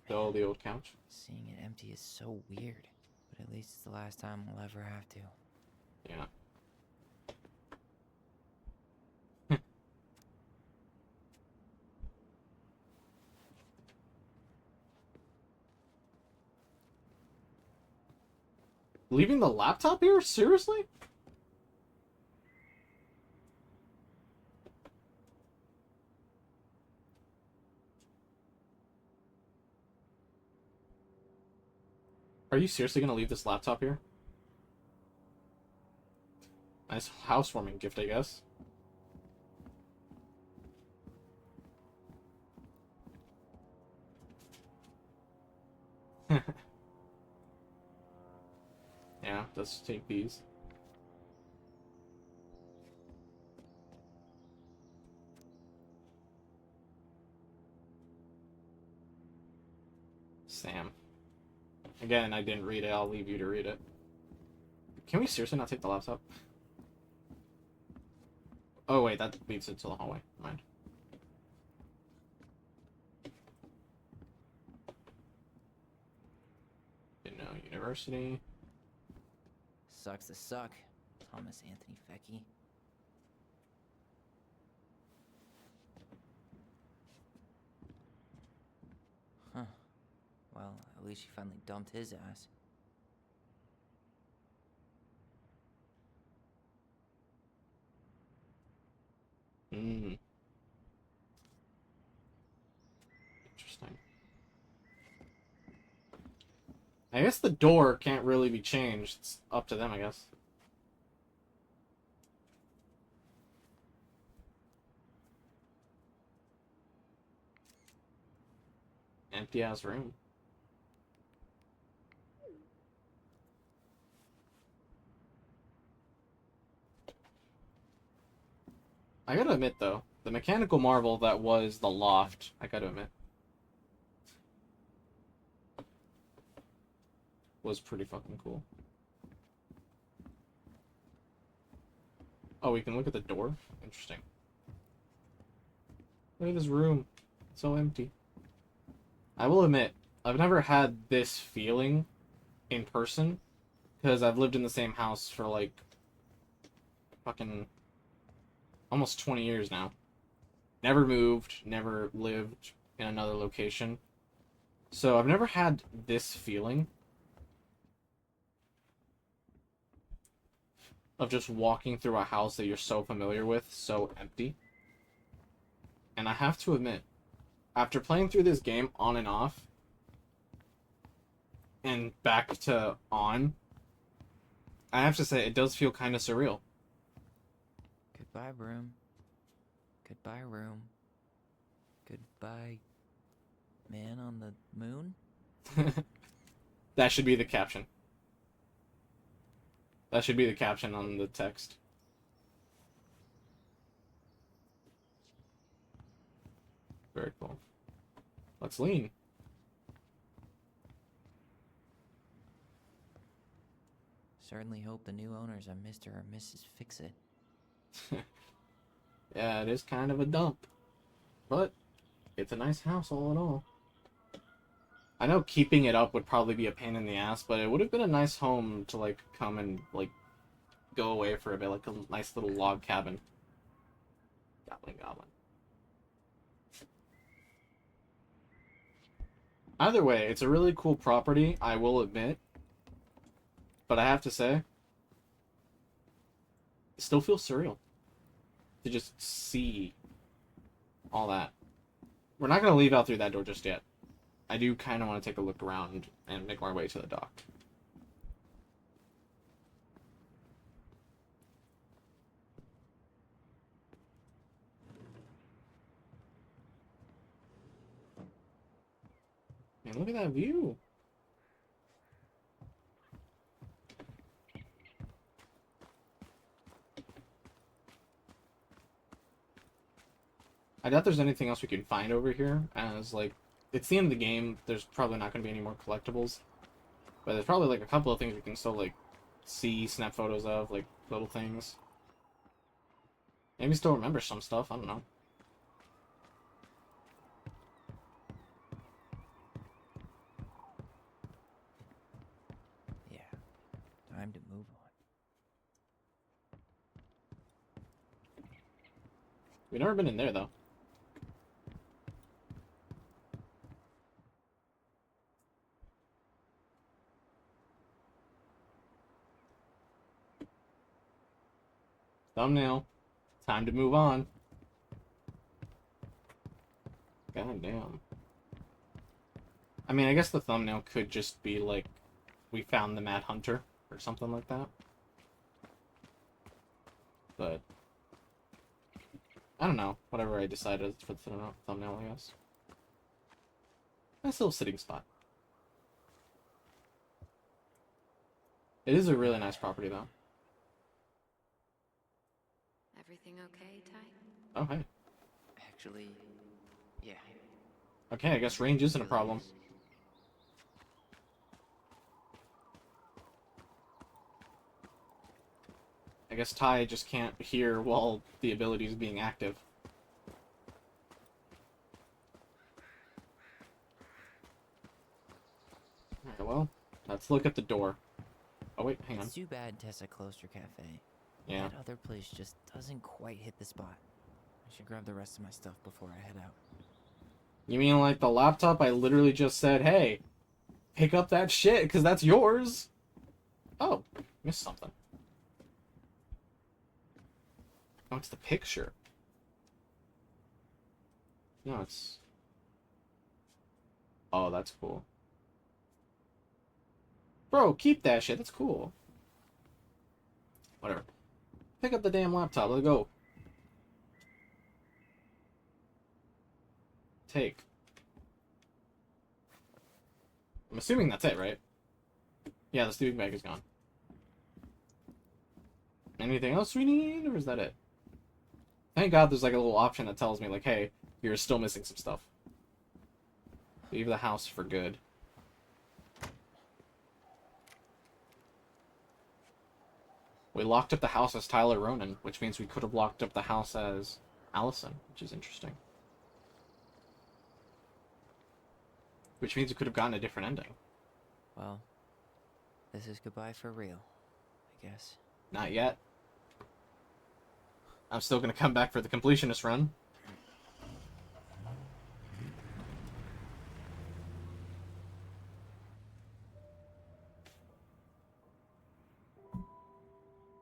Still the old couch. Seeing it empty is so weird, but at least it's the last time we'll ever have to. Yeah. Leaving the laptop here? Seriously? Are you seriously gonna leave this laptop here? Nice housewarming gift, I guess. Yeah, let's take these. Sam. Again, I didn't read it. I'll leave you to read it. Can we seriously not take the laptop? Oh, wait, that leads it to the hallway. Never mind. You know, university. Sucks to suck, Thomas Anthony Fecky. Well, at least she finally dumped his ass. Hmm. Interesting. I guess the door can't really be changed. It's up to them, I guess. Empty ass room. I gotta admit though, the mechanical marvel that was the loft, I gotta admit, was pretty fucking cool. Oh, we can look at the door? Interesting. Look at this room. It's so empty. I will admit, I've never had this feeling in person, because I've lived in the same house for like fucking almost 20 years now. Never moved, never lived in another location. So I've never had this feeling of just walking through a house that you're so familiar with, so empty. And I have to admit, after playing through this game on and off, and back to on, I have to say it does feel kind of surreal. Goodbye, room. Goodbye, room. Goodbye, man on the moon? That should be the caption. That should be the caption on the text. Very cool. Let's lean. Certainly hope the new owners are Mr. or Mrs. Fix-It. Yeah, it is kind of a dump. But it's a nice house all in all. I know keeping it up would probably be a pain in the ass, but it would have been a nice home to, like, come and, like, go away for a bit, like a nice little log cabin. Goblin. Either way, it's a really cool property, I will admit. But I have to say, it still feels surreal to just see all that. We're not going to leave out through that door just yet. I do kind of want to take a look around and make our way to the dock. Man, look at that view. I doubt there's anything else we can find over here, as, like, it's the end of the game, there's probably not going to be any more collectibles. But there's probably, like, a couple of things we can still, like, see, snap photos of, like, little things. Maybe still remember some stuff, I don't know. Yeah, time to move on. We've never been in there, though. Thumbnail. Time to move on. God damn. I mean, I guess the thumbnail could just be like, we found the Mad Hunter, or something like that. But I don't know. Whatever I decided for the thumbnail, I guess. Nice little sitting spot. It is a really nice property, though. Everything okay, Ty? Oh, hey. Actually, yeah. Okay, I guess range isn't a Really problem. is. I guess Ty just can't hear while the ability is being active. Alright, well, let's look at the door. Oh, wait, hang on. It's too bad Tessa closed her cafe. Yeah. That other place just doesn't quite hit the spot. I should grab the rest of my stuff before I head out. You mean like the laptop I literally just said, hey, pick up that shit, because that's yours. Oh, missed something. Oh, it's the picture. No, it's... Oh, that's cool. Bro, keep that shit. That's cool. Whatever. Pick up the damn laptop. Let's go. Take. I'm assuming that's it, right? Yeah, the sleeping bag is gone. Anything else we need, or is that it? Thank God there's like a little option that tells me, like, hey, you're still missing some stuff. Leave the house for good. We locked up the house as Tyler Ronan, which means we could have locked up the house as Allison, which is interesting. Which means we could have gotten a different ending. Well, this is goodbye for real, I guess. Not yet. I'm still going to come back for the completionist run.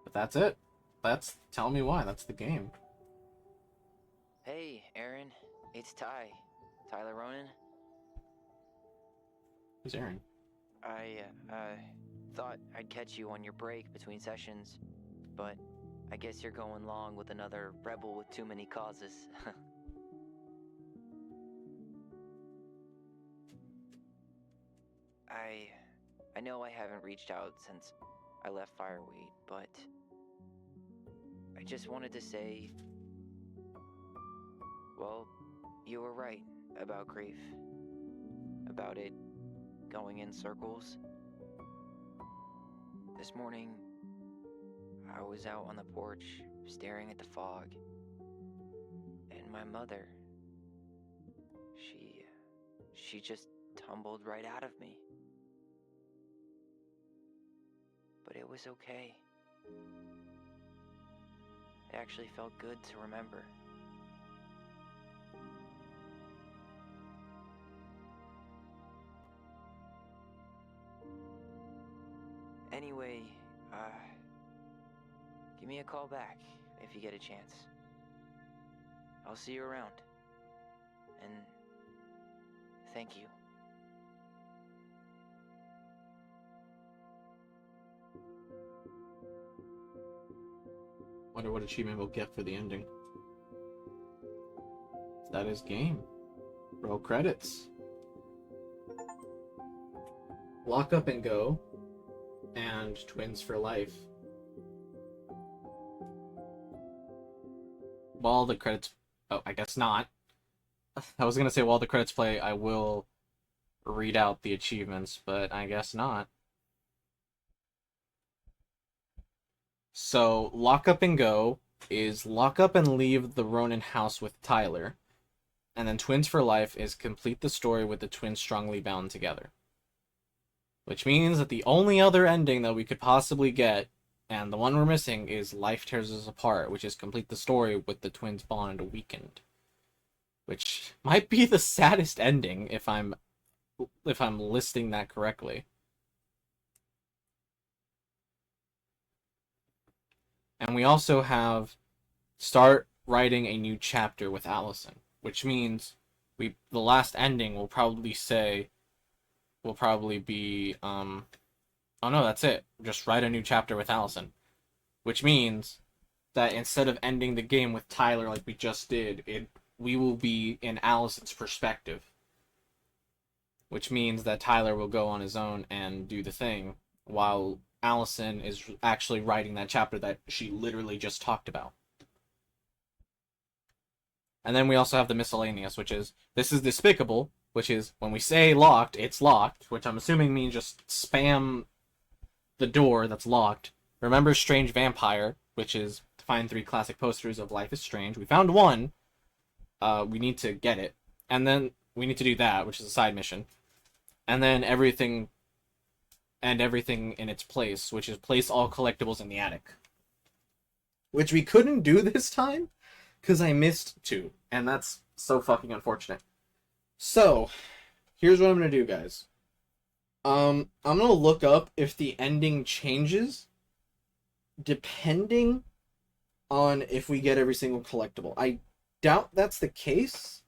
But that's it. That's Tell Me Why. That's the game. Hey, Aaron. It's Ty. Tyler Ronan. Who's Aaron? I thought I'd catch you on your break between sessions, but I guess you're going long with another rebel with too many causes. I know I haven't reached out since I left Fireweed, but I just wanted to say, well, you were right about grief. About it going in circles. This morning, I was out on the porch staring at the fog, and my mother, she just tumbled right out of me. But it was okay. It actually felt good to remember. Anyway, give me a call back if you get a chance. I'll see you around. And thank you. Wonder what achievement we'll get for the ending. That is game. Roll credits. Lock Up and Go. And Twins for Life. While the credits... Oh, I guess not. I was going to say while the credits play, I will read out the achievements, but I guess not. So, Lock Up and Go is lock up and leave the Ronan house with Tyler. And then Twins for Life is complete the story with the twins strongly bound together. Which means that the only other ending that we could possibly get, and the one we're missing, is Life Tears Us Apart, which is complete the story with the twins bond weakened. Which might be the saddest ending if I'm listing that correctly. And we also have start writing a new chapter with Allison, which means the last ending will probably be oh no, that's it. Just write a new chapter with Allison. Which means that instead of ending the game with Tyler like we just did, we will be in Allison's perspective. Which means that Tyler will go on his own and do the thing, while Allison is actually writing that chapter that she literally just talked about. And then we also have the miscellaneous, which is, this is despicable, which is, when we say locked, it's locked, which I'm assuming means just spam the door that's locked. Remember Strange Vampire, which is find 3 classic posters of Life is Strange. We found one. We need to get it. And then we need to do that, which is a side mission. And then everything in its place, which is place all collectibles in the attic. Which we couldn't do this time, because I missed 2. And that's so fucking unfortunate. So, here's what I'm going to do, guys. I'm gonna look up if the ending changes depending on if we get every single collectible. I doubt that's the case,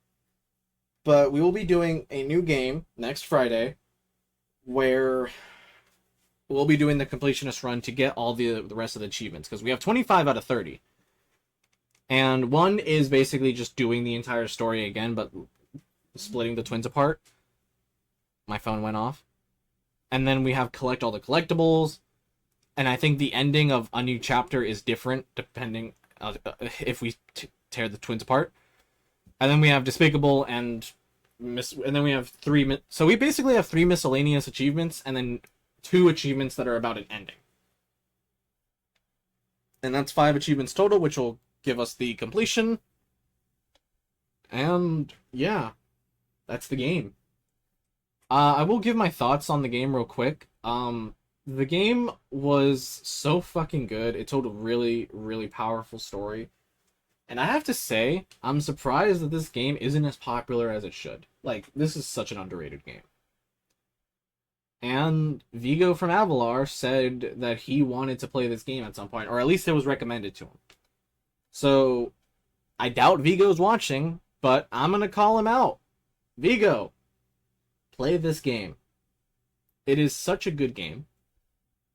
but we will be doing a new game next Friday where we'll be doing the completionist run to get all the rest of the achievements, because we have 25 out of 30. And one is basically just doing the entire story again, but splitting the twins apart. My phone went off. And then we have collect all the collectibles. And I think the ending of a new chapter is different depending if we tear the twins apart. And then we have despicable and then we have three. So we basically have 3 miscellaneous achievements and then 2 achievements that are about an ending. And that's 5 achievements total, which will give us the completion. And yeah, that's the game. I will give my thoughts on the game real quick. The game was so fucking good. It told a really, really powerful story. And I have to say, I'm surprised that this game isn't as popular as it should. Like, this is such an underrated game. And Viggo from Avalar said that he wanted to play this game at some point, or at least it was recommended to him. So, I doubt Viggo's watching, but I'm gonna call him out. Viggo, play this game. It is such a good game.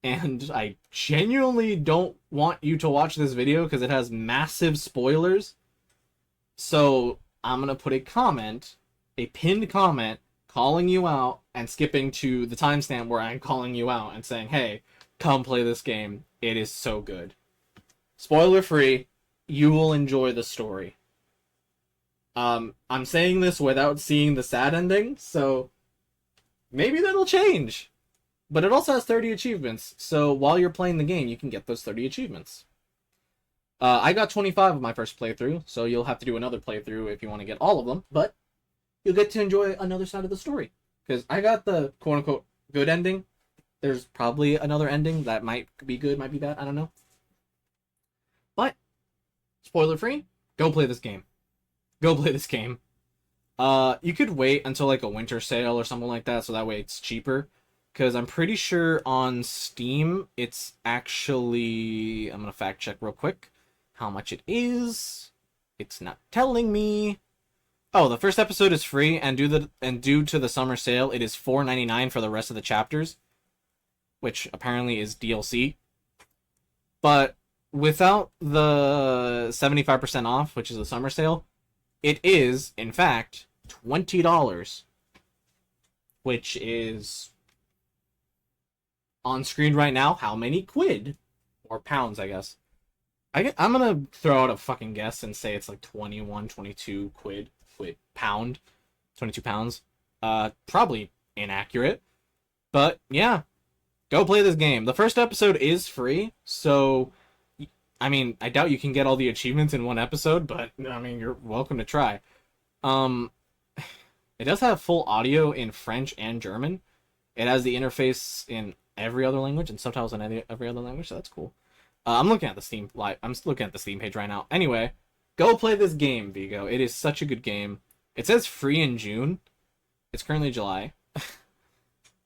And I genuinely don't want you to watch this video because it has massive spoilers. So I'm going to put a comment, a pinned comment, calling you out and skipping to the timestamp where I'm calling you out and saying, hey, come play this game. It is so good. Spoiler free. You will enjoy the story. I'm saying this without seeing the sad ending, so maybe that'll change. But it also has 30 achievements, so while you're playing the game, you can get those 30 achievements. I got 25 of my first playthrough, so you'll have to do another playthrough if you want to get all of them, but you'll get to enjoy another side of the story. Because I got the quote-unquote good ending. There's probably another ending that might be good, might be bad, I don't know. But, spoiler-free, go play this game. Go play this game. You could wait until like a winter sale or something like that, so that way it's cheaper. Because I'm pretty sure on Steam, it's actually... I'm going to fact check real quick how much it is. It's not telling me. Oh, the first episode is free, and due to the summer sale, it is $4.99 for the rest of the chapters, which apparently is DLC. But without the 75% off, which is the summer sale, it is, in fact, $20, which is... on screen right now, how many quid? Or pounds, I guess. I'm gonna throw out a fucking guess and say it's like 21, 22 quid, pound. 22 pounds. Probably inaccurate. But, yeah. Go play this game. The first episode is free, so... I mean, I doubt you can get all the achievements in one episode, but, I mean, you're welcome to try. It does have full audio in French and German. It has the interface in every other language and subtitles in every other language, so that's cool. I'm looking at the Steam page right now. Anyway, go play this game, Viggo. It is such a good game. It says free in June. It's currently July.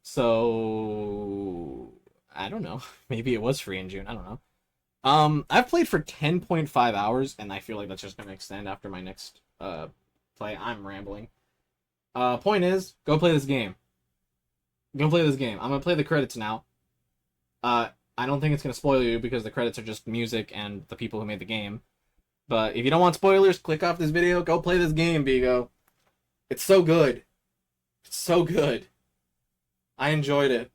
So I don't know. Maybe it was free in June. I don't know. I've played for 10.5 hours, and I feel like that's just gonna extend after my next play. I'm rambling. Point is, go play this game. Go play this game. I'm gonna play the credits now. I don't think it's gonna spoil you because the credits are just music and the people who made the game. But if you don't want spoilers, click off this video. Go play this game, Viggo. It's so good. It's so good. I enjoyed it.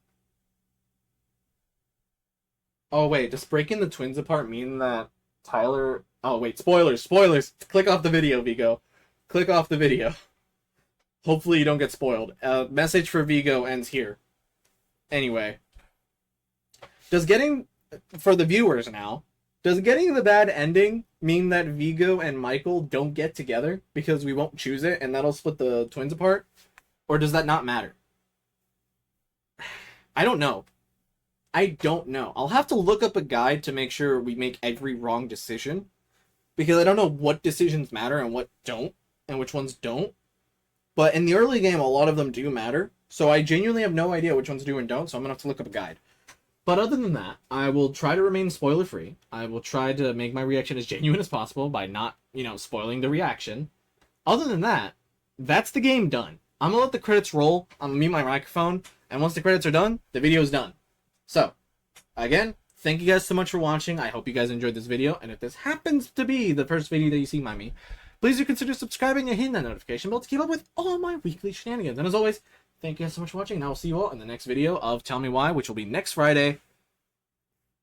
Oh wait, does breaking the twins apart mean that Tyler... Oh wait, spoilers, spoilers! Click off the video, Viggo. Click off the video. Hopefully you don't get spoiled. Message for Viggo ends here. Anyway. For the viewers now, does getting the bad ending mean that Viggo and Michael don't get together because we won't choose it and that'll split the twins apart? Or does that not matter? I don't know. I don't know. I'll have to look up a guide to make sure we make every wrong decision. Because I don't know what decisions matter and what don't, and which ones don't. But in the early game, a lot of them do matter. So I genuinely have no idea which ones do and don't, so I'm going to have to look up a guide. But other than that, I will try to remain spoiler-free. I will try to make my reaction as genuine as possible by not, spoiling the reaction. Other than that, that's the game done. I'm going to let the credits roll. I'm going to mute my microphone. And once the credits are done, the video is done. So, again, thank you guys so much for watching. I hope you guys enjoyed this video. And if this happens to be the first video that you see by me, please do consider subscribing and hitting that notification bell to keep up with all my weekly shenanigans. And as always, thank you guys so much for watching, and I will see you all in the next video of Tell Me Why, which will be next Friday.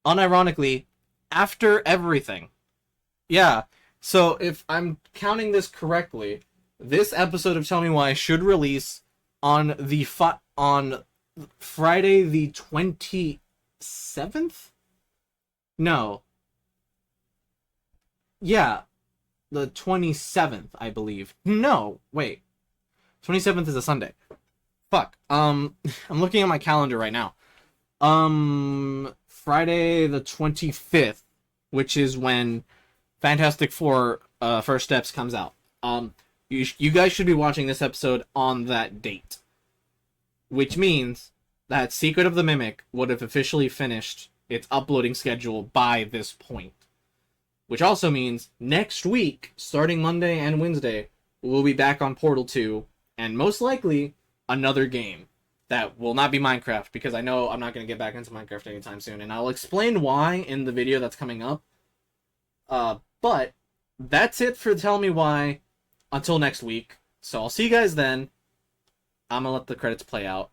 Unironically, after everything. Yeah, so if I'm counting this correctly, this episode of Tell Me Why should release on on Friday the 27th? No. Yeah, the 27th, I believe. No, wait. 27th is a Sunday. Fuck. I'm looking at my calendar right now. Friday the 25th, which is when Fantastic Four First Steps comes out. You guys should be watching this episode on that date. Which means that Secret of the Mimic would have officially finished its uploading schedule by this point. Which also means next week, starting Monday and Wednesday, we'll be back on Portal 2, and most likely another game that will not be Minecraft, because I know I'm not going to get back into Minecraft anytime soon, and I'll explain why in the video that's coming up. But that's it for Tell Me Why until next week. So I'll see you guys then. I'm going to let the credits play out.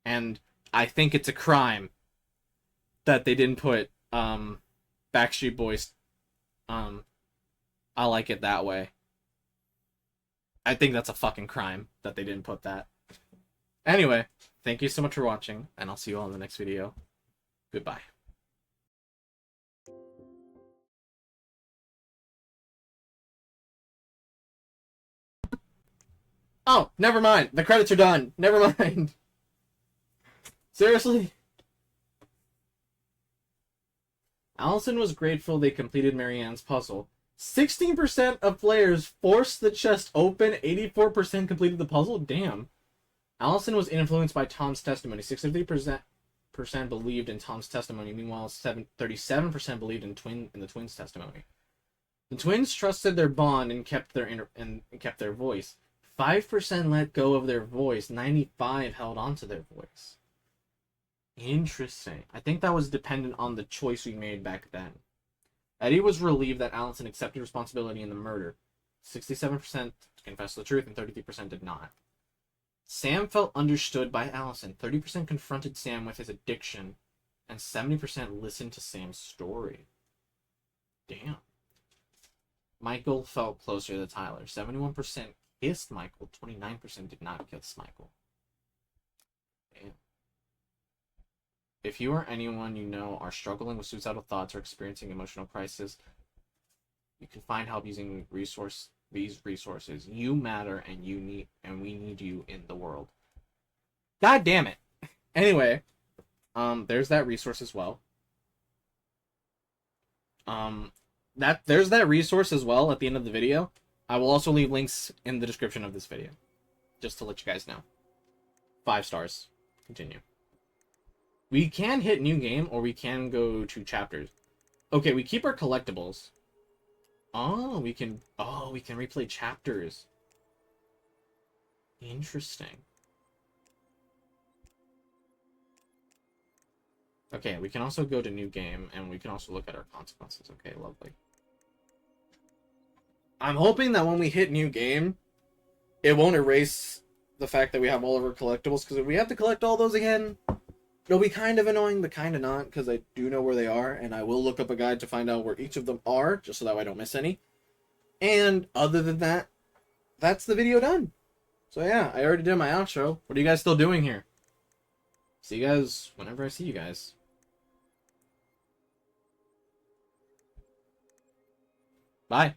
And I think it's a crime that they didn't put Backstreet Boys I Like It That Way. I think that's a fucking crime that they didn't put that. Anyway, thank you so much for watching, and I'll see you all in the next video. Goodbye. Oh, never mind. The credits are done. Never mind. Seriously? Allison was grateful they completed Marianne's puzzle. 16% of players forced the chest open, 84% completed the puzzle? Damn. Allison was influenced by Tom's testimony. 63% believed in Tom's testimony. Meanwhile, 37% believed in the twins' testimony. The twins trusted their bond and kept their voice. 5% let go of their voice. 95% held on to their voice. Interesting. I think that was dependent on the choice we made back then. Eddie was relieved that Allison accepted responsibility in the murder. 67% confessed the truth and 33% did not. Sam felt understood by Allison. 30% confronted Sam with his addiction, and 70% listened to Sam's story. Damn. Michael felt closer to Tyler. 71% kissed Michael. 29% did not kiss Michael. Damn. If you or anyone you know are struggling with suicidal thoughts or experiencing emotional crisis, you can find help using these resources. You matter, and we need you in the world. God damn it. Anyway, there's that resource as well. There's that resource as well at the end of the video. I will also leave links in the description of this video, just to let you guys know. 5 stars. Continue. We can hit new game, or we can go to chapters. Okay, we keep our collectibles. Oh, we can replay chapters. Interesting. Okay, we can also go to new game, and we can also look at our consequences. Okay, lovely. I'm hoping that when we hit new game, it won't erase the fact that we have all of our collectibles, because if we have to collect all those again, it'll be kind of annoying, but kind of not, because I do know where they are, and I will look up a guide to find out where each of them are, just so that way I don't miss any. And other than that, that's the video done. So yeah, I already did my outro. What are you guys still doing here? See you guys whenever I see you guys. Bye.